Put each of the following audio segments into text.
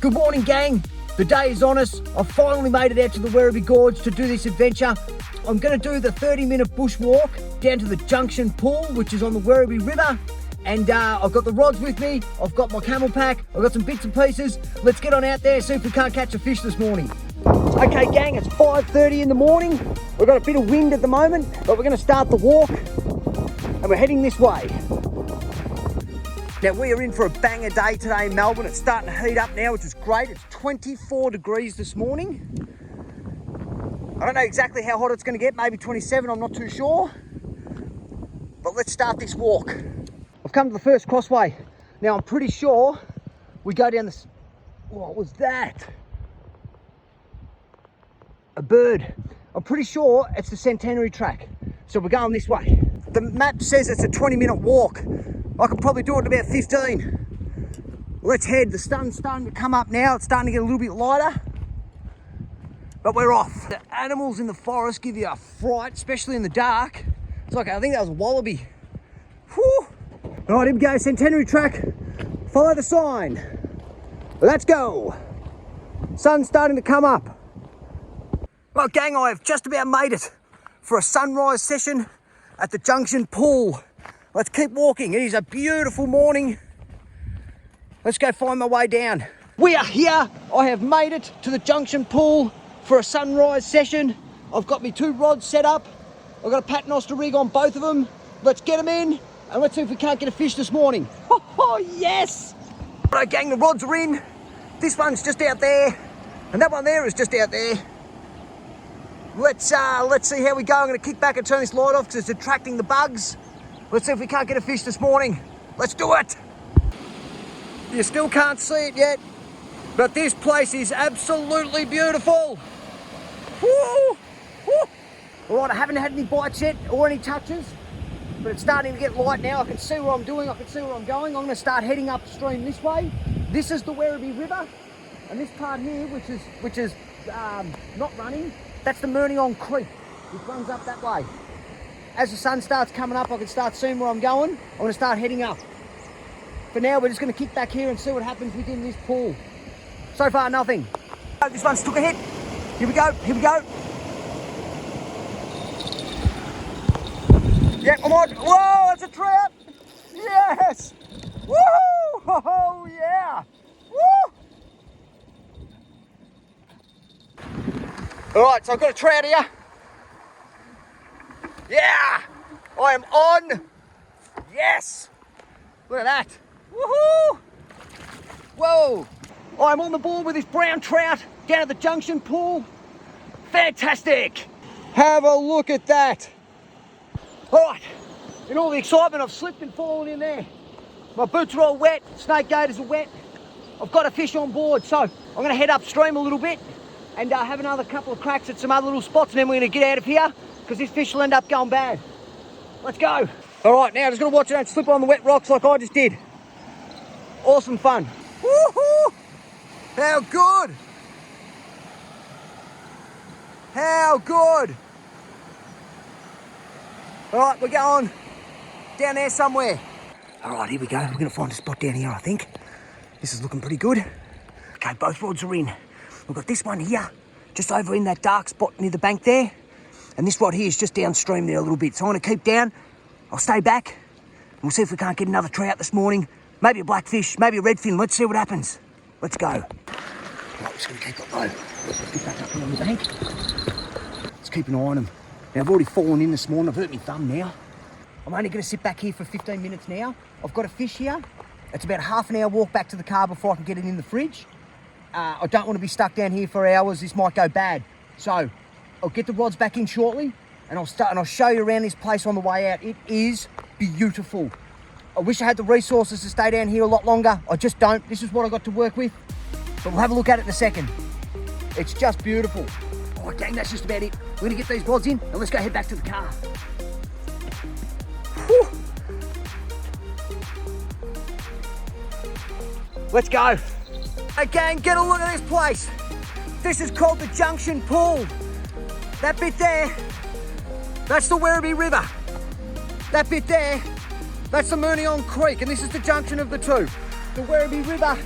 Good morning, gang. The day is on us. I've finally made it out to the Werribee Gorge to do this adventure. I'm going to do the 30-minute bushwalk down to the Junction Pool, which is on the Werribee River. And I've got the rods with me. I've got my camel pack. I've got some bits and pieces. Let's get on out there, see if we can't catch a fish this morning. Okay, gang, it's 5:30 in the morning. We've got a bit of wind at the moment, but we're going to start the walk. And we're heading this way. Now, we are in for a banger day today in Melbourne. It's starting to heat up now, which is great. It's 24 degrees this morning. I don't know exactly how hot it's going to get, maybe 27, I'm not too sure. But let's start this walk. I've come to the first crossway. Now, I'm pretty sure we go down this... What was that? A bird. I'm pretty sure it's the Centenary track. So we're going this way. The map says it's a 20-minute walk. I could probably do it in about 15. Let's head. The sun's starting to come up now. It's starting to get a little bit lighter. But we're off. The animals in the forest give you a fright, especially in the dark. It's like, I think that was a wallaby. Whew. All right, here we go. Centenary track. Follow the sign. Let's go. Sun's starting to come up. Well, gang, I have just about made it for a sunrise session at the Junction Pool. Let's keep walking. It is a beautiful morning. Let's go find my way down. We are here. I have made it to the Junction Pool for a sunrise session. I've got my 2 rods set up. I've got a paternoster rig on both of them. Let's get them in and let's see if we can't get a fish this morning. Oh, yes! Right, gang, the rods are in. This one's just out there and that one there is just out there. Let's see how we go. I'm going to kick back and turn this light off because it's attracting the bugs. Let's see if we can't get a fish this morning. Let's do it. You still can't see it yet, but this place is absolutely beautiful. Woo! Woo! All right, I haven't had any bites yet or any touches, but it's starting to get light now. I can see what I'm doing. I can see where I'm going. I'm going to start heading upstream this way. This is the Werribee River, and this part here, which is not running, that's the Myrniong Creek, which runs up that way. As the sun starts coming up, I can start seeing where I'm going. I'm going to start heading up. For now, we're just going to kick back here and see what happens within this pool. So far, nothing. Oh, this one's took a hit. Here we go, here we go. Yeah, come on. Whoa, that's a trout. Yes. Woo! Oh, yeah. Woo! All right, so I've got a trout here. Yeah, I am on. Yes, look at that. Woohoo! Whoa, I'm on the board with this brown trout down at the Junction Pool. Fantastic. Have a look at that. All right, in all the excitement, I've slipped and fallen in there. My boots are all wet, snake gaiters are wet. I've got a fish on board, so I'm gonna head upstream a little bit and have another couple of cracks at some other little spots, and then we're gonna get out of here because this fish will end up going bad. Let's go. All right, now just gonna watch it don't slip on the wet rocks like I just did. Awesome fun. Woohoo! How good! How good! All right, we're going down there somewhere. All right, here we go. We're gonna find a spot down here, I think. This is looking pretty good. Okay, both rods are in. We've got this one here, just over in that dark spot near the bank there. And this rod here is just downstream there a little bit. So I'm going to keep down. I'll stay back. And we'll see if we can't get another trout this morning. Maybe a blackfish, maybe a redfin. Let's see what happens. Let's go. All right, we're just going to keep it low. Let's get back up here on the bank. Let's keep an eye on them. Now, I've already fallen in this morning. I've hurt my thumb now. I'm only going to sit back here for 15 minutes now. I've got a fish here. It's about a half an hour walk back to the car before I can get it in the fridge. I don't want to be stuck down here for hours. This might go bad. So I'll get the rods back in shortly and I'll show you around this place on the way out. It is beautiful. I wish I had the resources to stay down here a lot longer. I just don't. This is what I got to work with. But we'll have a look at it in a second. It's just beautiful. Oh, dang, that's just about it. We're going to get these rods in and let's go head back to the car. Whew. Let's go. Hey gang, get a look at this place. This is called the Junction Pool. That bit there, that's the Werribee River. That bit there, that's the Myrniong Creek, and this is the junction of the two. The Werribee River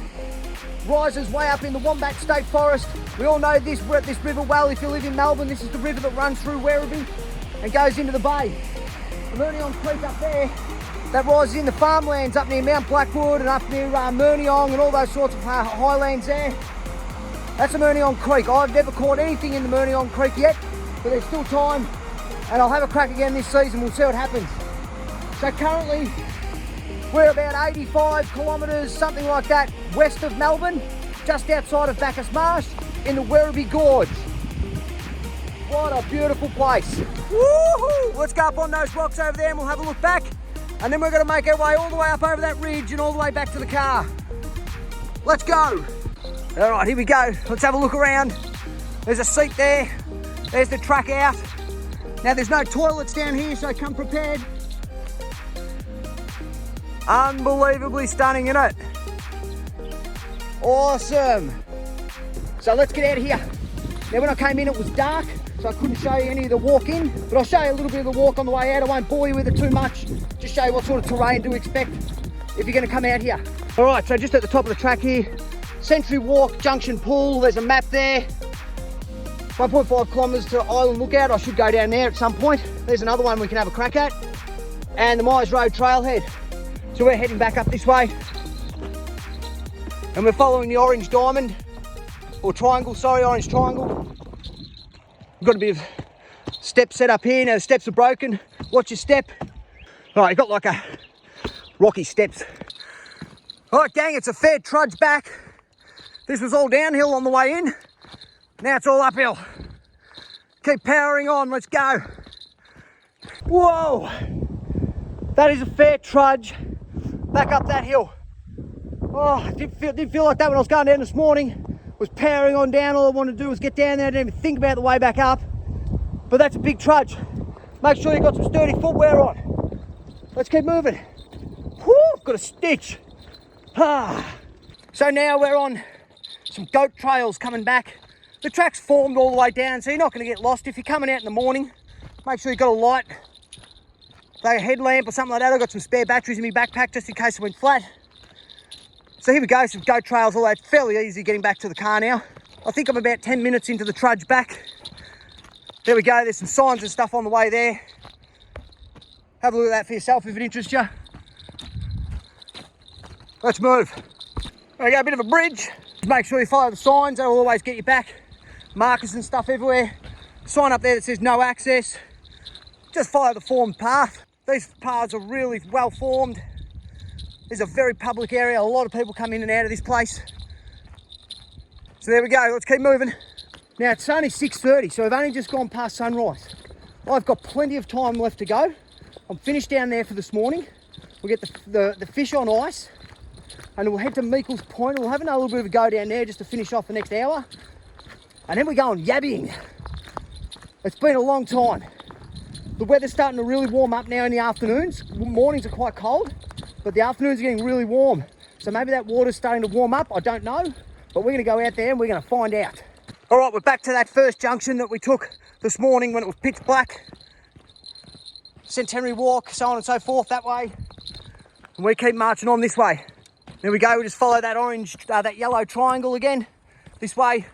rises way up in the Wombat State Forest. We all know this river well. If you live in Melbourne, this is the river that runs through Werribee and goes into the bay. The Myrniong Creek up there, that rises in the farmlands up near Mount Blackwood and up near Myrniong and all those sorts of highlands there. That's the Myrniong Creek. I've never caught anything in the Myrniong Creek yet, but there's still time, and I'll have a crack again this season. We'll see what happens. So currently, we're about 85 kilometres, something like that, west of Melbourne, just outside of Bacchus Marsh in the Werribee Gorge. What a beautiful place. Woohoo! Let's go up on those rocks over there and we'll have a look back. And then we're going to make our way all the way up over that ridge and all the way back to the car. Let's go. All right, here we go. Let's have a look around. There's a seat there. There's the track out. Now there's no toilets down here, so come prepared. Unbelievably stunning, isn't it? Awesome. So let's get out of here. Now when I came in it was dark, so I couldn't show you any of the walk in, but I'll show you a little bit of the walk on the way out. I won't bore you with it too much. Just show you what sort of terrain to expect if you're going to come out here. All right, so just at the top of the track here, Century Walk, Junction Pool, there's a map there. 1.5 kilometres to Island Lookout. I should go down there at some point. There's another one we can have a crack at. And the Myers Road trailhead. So we're heading back up this way. And we're following the orange diamond, or triangle, sorry, orange triangle. We've got a bit of steps set up here. Now the steps are broken. Watch your step. All right, you've got like a rocky steps. All right, gang, it's a fair trudge back. This was all downhill on the way in. Now it's all uphill. Keep powering on, let's go. Whoa, that is a fair trudge back up that hill. Oh, I didn't feel like that when I was going down this morning. Was powering on down. All I wanted to do was get down there. I didn't even think about the way back up. But that's a big trudge. Make sure you've got some sturdy footwear on. Let's keep moving. Whew, got a stitch. So now we're on some goat trails coming back. The track's formed all the way down, so you're not going to get lost. If you're coming out in the morning, make sure you've got a light, like a headlamp or something like that. I've got some spare batteries in my backpack just in case it went flat. So here we go, some goat trails, although it's fairly easy getting back to the car now. I think I'm about 10 minutes into the trudge back. There we go, there's some signs and stuff on the way there. Have a look at that for yourself if it interests you. Let's move. There we go, a bit of a bridge. Just make sure you follow the signs, they'll always get you back. Markers and stuff everywhere. Sign up there that says no access. Just follow the formed path. These paths are really well formed. It's a very public area. A lot of people come in and out of this place. So there we go, let's keep moving. Now it's only 6:30, so I've only just gone past sunrise. I've got plenty of time left to go. I'm finished down there for this morning. We'll get the fish on ice and we'll head to Meikle's Point. We'll have another little bit of a go down there just to finish off the next hour. And then we're going yabbying. It's been a long time. The weather's starting to really warm up now in the afternoons. Mornings are quite cold, but the afternoons are getting really warm. So maybe that water's starting to warm up, I don't know. But we're gonna go out there and we're gonna find out. All right, we're back to that first junction that we took this morning when it was pitch black. Centenary Walk, so on and so forth, that way. And we keep marching on this way. There we go, we just follow that orange, that yellow triangle again, this way.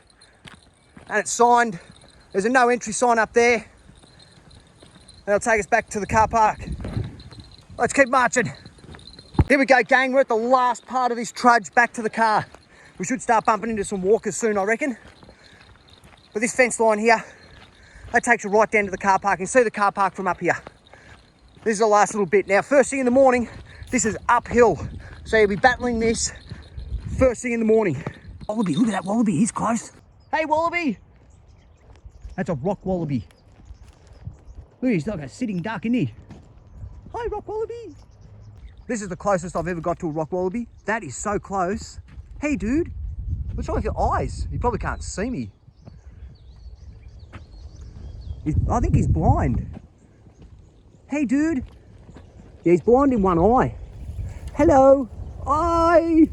And it's signed. There's a no entry sign up there. That'll take us back to the car park. Let's keep marching. Here we go, gang. We're at the last part of this trudge back to the car. We should start bumping into some walkers soon, I reckon. But this fence line here, that takes you right down to the car park. You can see the car park from up here. This is the last little bit. Now, first thing in the morning, this is uphill. So you'll be battling this first thing in the morning. Wallaby, look at that wallaby, he's close. Hey, wallaby. That's a rock wallaby. Look, he's like a sitting duck, isn't he? Hi, rock wallaby. This is the closest I've ever got to a rock wallaby. That is so close. Hey, dude, what's wrong with your eyes? You probably can't see me. I think he's blind. Hey, dude. Yeah, he's blind in one eye. Hello. Hi.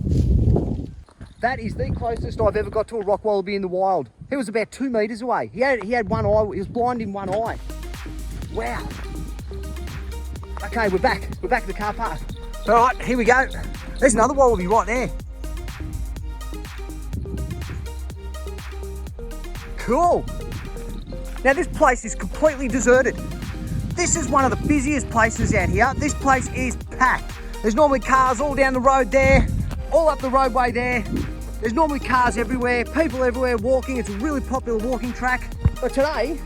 That is the closest I've ever got to a rock wallaby in the wild. He was about 2 meters away. He had one eye. He was blind in one eye. Wow. Okay, we're back. We're back at the car park. All right, here we go. There's another wallaby right there. cool. Now this place is completely deserted. This is one of the busiest places out here. This place is packed. There's normally cars all down the road there, all up the roadway there. There's normally cars everywhere, people everywhere walking. It's a really popular walking track. But today,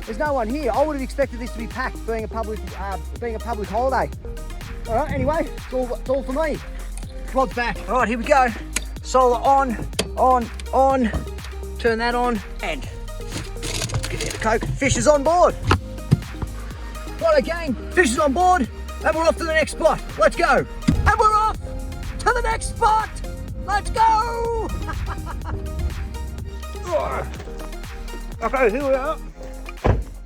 there's no one here. I would have expected this to be packed, being a public holiday. All right, anyway, it's all for me. Rod's back. All right, here we go. Solar on. Turn that on, and get out the Coke. Fish is on board. Right, gang, fish is on board, and we're off to the next spot. Let's go. And we're off to the next spot. Let's go. Okay, here we are.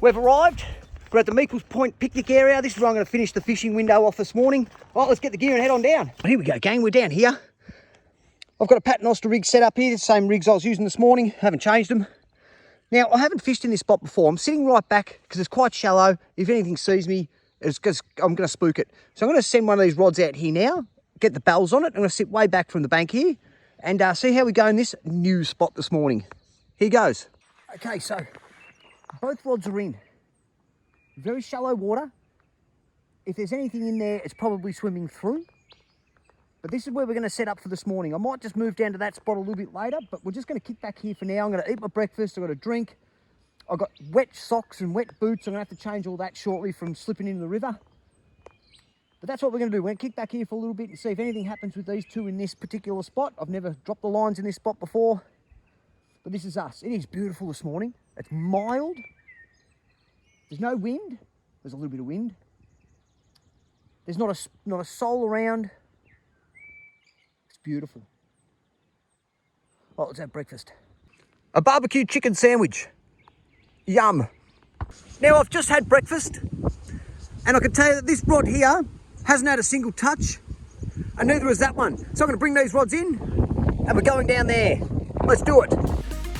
We've arrived. We're at the Meeples Point picnic area. This is where I'm going to finish the fishing window off this morning. All right, let's get the gear and head on down. Here we go, gang. We're down here. I've got a paternoster rig set up here. The same rigs I was using this morning. Haven't changed them. Now, I haven't fished in this spot before. I'm sitting right back because it's quite shallow. If anything sees me, it's because I'm going to spook it. So I'm going to send one of these rods out here now, get the bells on it. I'm going to sit way back from the bank here and see how we go in this new spot this morning. Here goes. Okay, so both rods are in. Very shallow water. If there's anything in there, it's probably swimming through. But this is where we're going to set up for this morning. I might just move down to that spot a little bit later, but we're just going to kick back here for now. I'm going to eat my breakfast. I've got a drink. I've got wet socks and wet boots. I'm going to have to change all that shortly from slipping into the river. But that's what we're going to do. We're going to kick back here for a little bit and see if anything happens with these two in this particular spot. I've never dropped the lines in this spot before, but this is us. It is beautiful this morning. It's mild. There's no wind. There's a little bit of wind. There's not a soul around. Beautiful. Well, let's have breakfast. A barbecue chicken sandwich. Yum. Now, I've just had breakfast, and I can tell you that this rod here hasn't had a single touch, and neither has that one. So I'm going to bring these rods in, and we're going down there. Let's do it.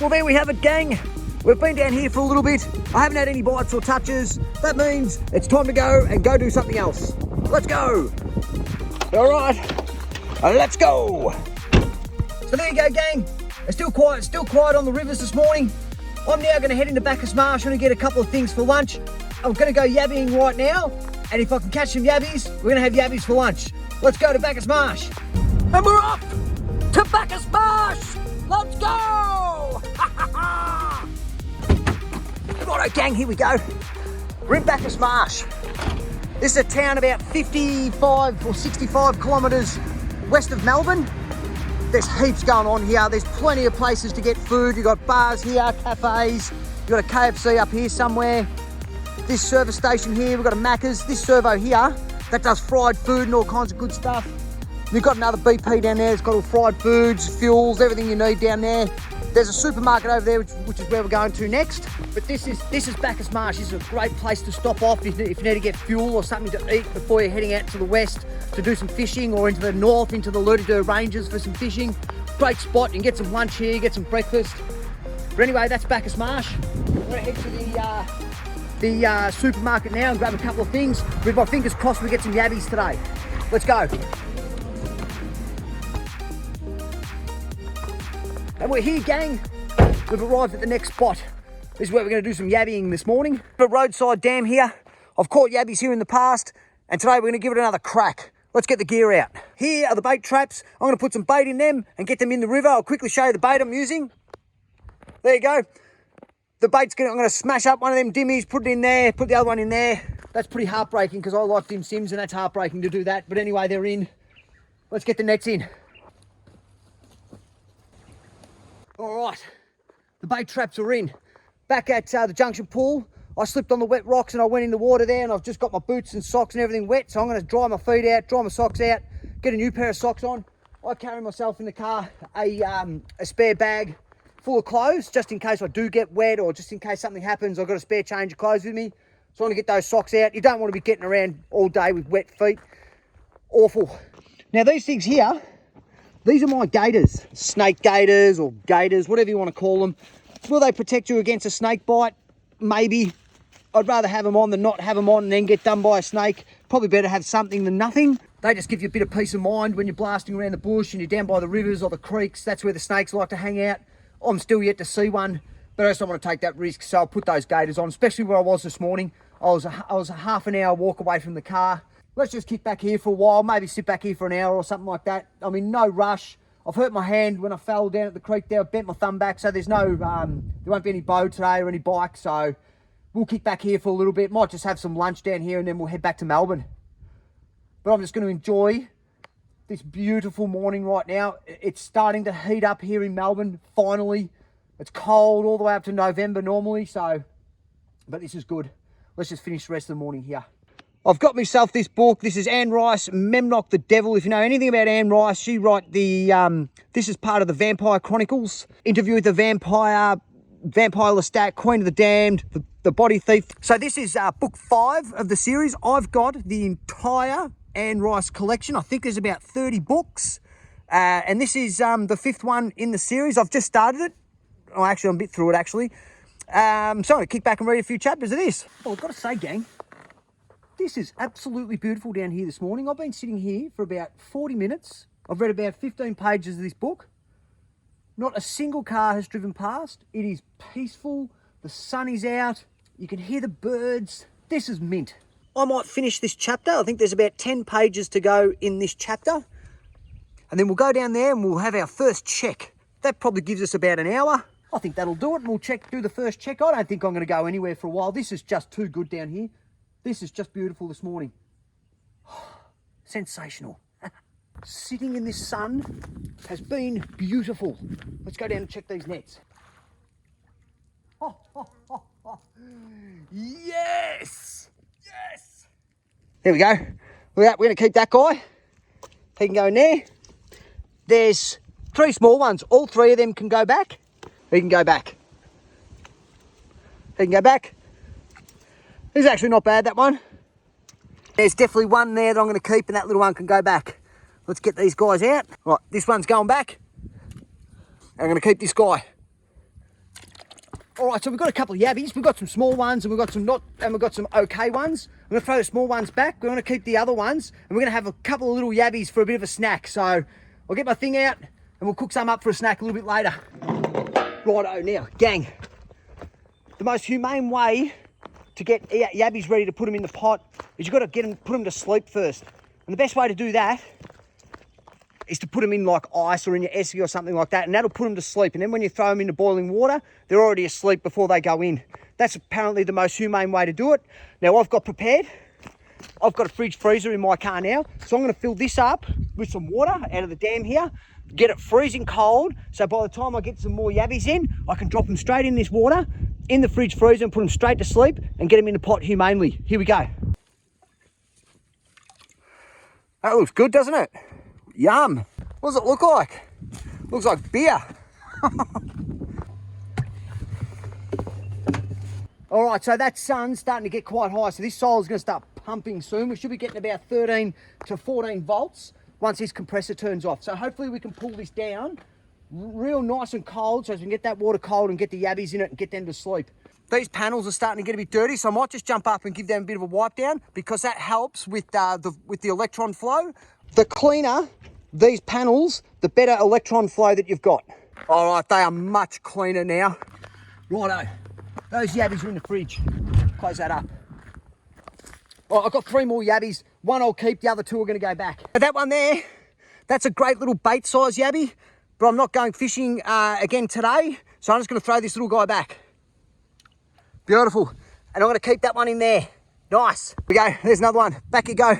Well, there we have it, gang. We've been down here for a little bit. I haven't had any bites or touches. That means it's time to go and go do something else. Let's go. All right. Let's go. So there you go, gang. It's still quiet on the rivers this morning. I'm now going to head into Bacchus Marsh. I'm going to get a couple of things for lunch. I'm going to go yabbying right now, and if I can catch some yabbies, we're going to have yabbies for lunch. Let's go to Bacchus Marsh. And we're off to Bacchus Marsh. Let's go. Righto, gang, here we go. We're in Bacchus Marsh. This is a town about 55 or 65 kilometres west of Melbourne. There's heaps going on here. There's plenty of places to get food. You've got bars here, cafes. You've got a KFC up here somewhere. This service station here, we've got a Macca's. This servo here, that does fried food and all kinds of good stuff. We've got another BP down there. It's got all fried foods, fuels, everything you need down there. There's a supermarket over there, which is where we're going to next. But this is Bacchus Marsh. This is a great place to stop off if you need to get fuel or something to eat before you're heading out to the west to do some fishing, or into the north, into the Lertidur Ranges for some fishing. Great spot. You can get some lunch here, get some breakfast. But anyway, that's Bacchus Marsh. I'm going to head to the supermarket now and grab a couple of things. With my fingers crossed we get some yabbies today. Let's go. And we're here, gang. We've arrived at the next spot. This is where we're going to do some yabbying this morning. A roadside dam here. I've caught yabbies here in the past, and today we're going to give it another crack. Let's get the gear out. Here are the bait traps. I'm going to put some bait in them and get them in the river. I'll quickly show you the bait I'm using. There you go. The bait's I'm going to smash up one of them dimmies, put it in there, put the other one in there. That's pretty heartbreaking because I like dim sims, and that's heartbreaking to do that. But anyway, they're in. Let's get the nets in. All right, the bait traps are in. Back at the Junction Pool, I slipped on the wet rocks and I went in the water there, and I've just got my boots and socks and everything wet. So I'm going to dry my feet out, dry my socks out, get a new pair of socks on. I carry myself in the car a spare bag full of clothes, just in case I do get wet, or just in case something happens. I've got a spare change of clothes with me. So I want to get those socks out. You don't want to be getting around all day with wet feet. Awful. Now these things here, these are my gaiters, snake gaiters or gaiters, whatever you want to call them. Will they protect you against a snake bite? Maybe. I'd rather have them on than not have them on and then get done by a snake. Probably better have something than nothing. They just give you a bit of peace of mind when you're blasting around the bush and you're down by the rivers or the creeks. That's where the snakes like to hang out. I'm still yet to see one but I just don't want to take that risk, so I'll put those gaiters on, especially where I was this morning. I was a half an hour walk away from the car. Let's just kick back here for a while, maybe sit back here for an hour or something like that. I mean, no rush. I've hurt my hand when I fell down at the creek there. I bent my thumb back, so there's no, there won't be any bow today or any bike, so we'll kick back here for a little bit. Might just have some lunch down here and then we'll head back to Melbourne. But I'm just going to enjoy this beautiful morning right now. It's starting to heat up here in Melbourne, finally. It's cold all the way up to November normally, so, but this is good. Let's just finish the rest of the morning here. I've got myself this book. This is Anne Rice, Myrniong the Devil. If you know anything about Anne Rice, she wrote the, this is part of the Vampire Chronicles. Interview with the Vampire, Vampire Lestat, Queen of the Damned, the Body Thief. So this is book 5 of the series. I've got the entire Anne Rice collection. I think there's about 30 books. And this is the 5th one in the series. I've just started it. Oh, actually, I'm a bit through it, actually. So I'm going to kick back and read a few chapters of this. Well, I've got to say, gang, this is absolutely beautiful down here this morning. I've been sitting here for about 40 minutes. I've read about 15 pages of this book. Not a single car has driven past. It is peaceful. The sun is out. You can hear the birds. This is mint. I might finish this chapter. I think there's about 10 pages to go in this chapter. And then we'll go down there and we'll have our first check. That probably gives us about an hour. I think that'll do it. And we'll do the first check. I don't think I'm going to go anywhere for a while. This is just too good down here. This is just beautiful this morning. Sensational. Sitting in this sun has been beautiful. Let's go down and check these nets. Yes! Yes! There we go. Look at that. We're going to keep that guy. He can go in there. There's 3 small ones. All 3 of them can go back. He can go back. He can go back. He's actually not bad, that one. There's definitely one there that I'm going to keep, and that little one can go back. Let's get these guys out. Right, this one's going back. I'm going to keep this guy. All right, so we've got a couple of yabbies. We've got some small ones, and we've got some okay ones. I'm going to throw the small ones back. We're going to keep the other ones, and we're going to have a couple of little yabbies for a bit of a snack. So I'll get my thing out, and we'll cook some up for a snack a little bit later. Righto, now, gang. The most humane way to get yabbies ready to put them in the pot is you've got to put them to sleep first. And the best way to do that is to put them in like ice or in your esky or something like that, and that'll put them to sleep. And then when you throw them into boiling water, they're already asleep before they go in. That's apparently the most humane way to do it. Now I've got prepared. I've got a fridge freezer in my car now, so I'm going to fill this up with some water out of the dam here, get it freezing cold, so by the time I get some more yabbies in, I can drop them straight in this water, in the fridge freezer, and put them straight to sleep and get them in the pot humanely. Here we go. That looks good, doesn't it? Yum. What does it look like? Looks like beer. All right, so that sun's starting to get quite high, so this solar's going to start pumping soon. We should be getting about 13 to 14 volts once this compressor turns off. So hopefully we can pull this down real nice and cold so we can get that water cold and get the yabbies in it and get them to sleep. These panels are starting to get a bit dirty, so I might just jump up and give them a bit of a wipe down because that helps with the electron flow. The cleaner these panels, the better electron flow that you've got. All right, they are much cleaner now. Righto, those yabbies are in the fridge. Close that up. All right, I've got 3 more yabbies. One I'll keep, the other 2 are going to go back. That one there, that's a great little bait size yabby, but I'm not going fishing again today, so I'm just going to throw this little guy back. Beautiful. And I'm going to keep that one in there. Nice. Here we go. There's another one. Back you go.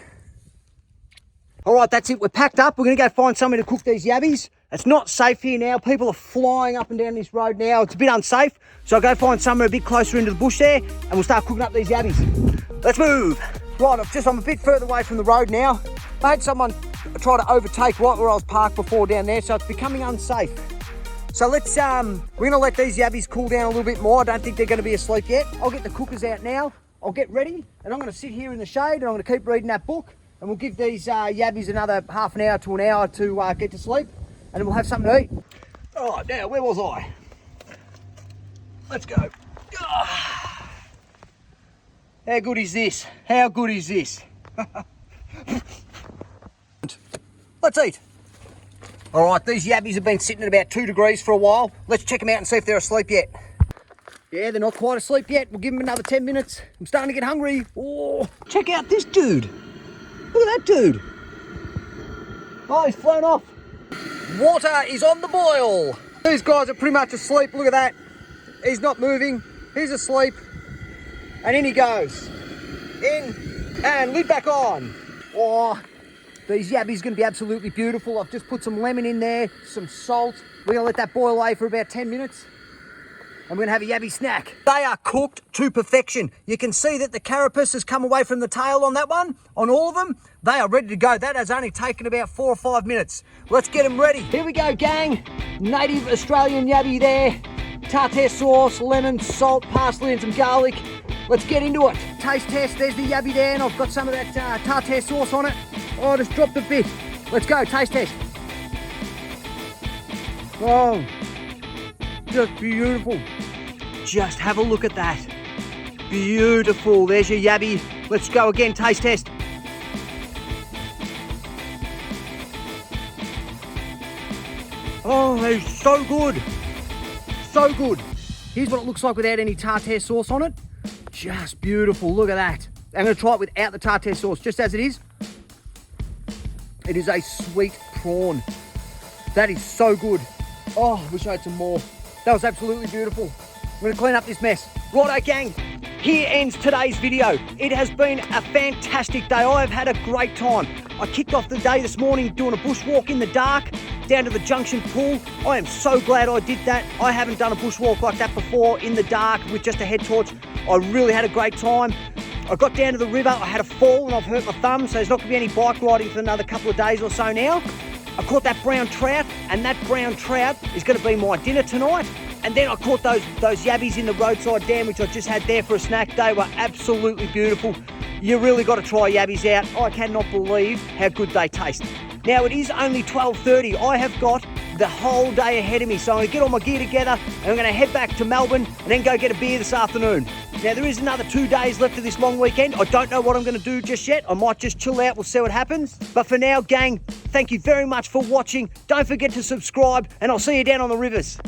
All right, that's it. We're packed up. We're going to go find somewhere to cook these yabbies. It's not safe here now. People are flying up and down this road now. It's a bit unsafe. So I'll go find somewhere a bit closer into the bush there and we'll start cooking up these yabbies. Let's move. Right, I'm a bit further away from the road now. I had someone try to overtake right where I was parked before down there, so it's becoming unsafe. So we're gonna let these yabbies cool down a little bit more. I don't think they're gonna be asleep yet. I'll get the cookers out now. I'll get ready and I'm gonna sit here in the shade and I'm gonna keep reading that book and we'll give these yabbies another half an hour to an hour to get to sleep and then we'll have something to eat. All right, now where was I? Let's go. How good is this? How good is this? Let's eat. All right, these yabbies have been sitting at about 2 degrees for a while. Let's check them out and see if they're asleep yet. Yeah, they're not quite asleep yet. We'll give them another 10 minutes. I'm starting to get hungry. Oh, check out this dude. Look at that dude. Oh, he's flown off. Water is on the boil. These guys are pretty much asleep. Look at that. He's not moving. He's asleep. And in he goes. In and lid back on. Oh, these yabbies are going to be absolutely beautiful. I've just put some lemon in there, some salt. We're going to let that boil away for about 10 minutes. And we're going to have a yabby snack. They are cooked to perfection. You can see that the carapace has come away from the tail on that one, on all of them. They are ready to go. That has only taken about 4 or 5 minutes. Let's get them ready. Here we go, gang. Native Australian yabby there. Tartare sauce, lemon, salt, parsley and some garlic. Let's get into it. Taste test. There's the yabby there and I've got some of that tartare sauce on it. Oh, I just dropped a bit. Let's go, taste test. Oh, just beautiful. Just have a look at that. Beautiful. There's your yabby. Let's go again, taste test. Oh, they're so good. So good. Here's what it looks like without any tartare sauce on it. Just beautiful. Look at that. I'm going to try it without the tartare sauce, just as it is. It is a sweet prawn. That is so good. Oh, I wish I had some more. That was absolutely beautiful. I'm going to clean up this mess. Righto, gang. Here ends today's video. It has been a fantastic day. I have had a great time. I kicked off the day this morning doing a bushwalk in the dark down to the Junction Pool. I am so glad I did that. I haven't done a bushwalk like that before in the dark with just a head torch. I really had a great time. I got down to the river. I had a fall and I've hurt my thumb, so there's not going to be any bike riding for another couple of days or so now. I caught that brown trout, and that brown trout is going to be my dinner tonight. And then I caught those yabbies in the roadside dam, which I just had there for a snack. They were absolutely beautiful. You really got to try yabbies out. I cannot believe how good they taste. Now, it is only 12:30. I have got the whole day ahead of me, so I'm going to get all my gear together and I'm going to head back to Melbourne and then go get a beer this afternoon. Now, there is another 2 days left of this long weekend. I don't know what I'm going to do just yet. I might just chill out. We'll see what happens. But for now, gang, thank you very much for watching. Don't forget to subscribe, and I'll see you down on the rivers.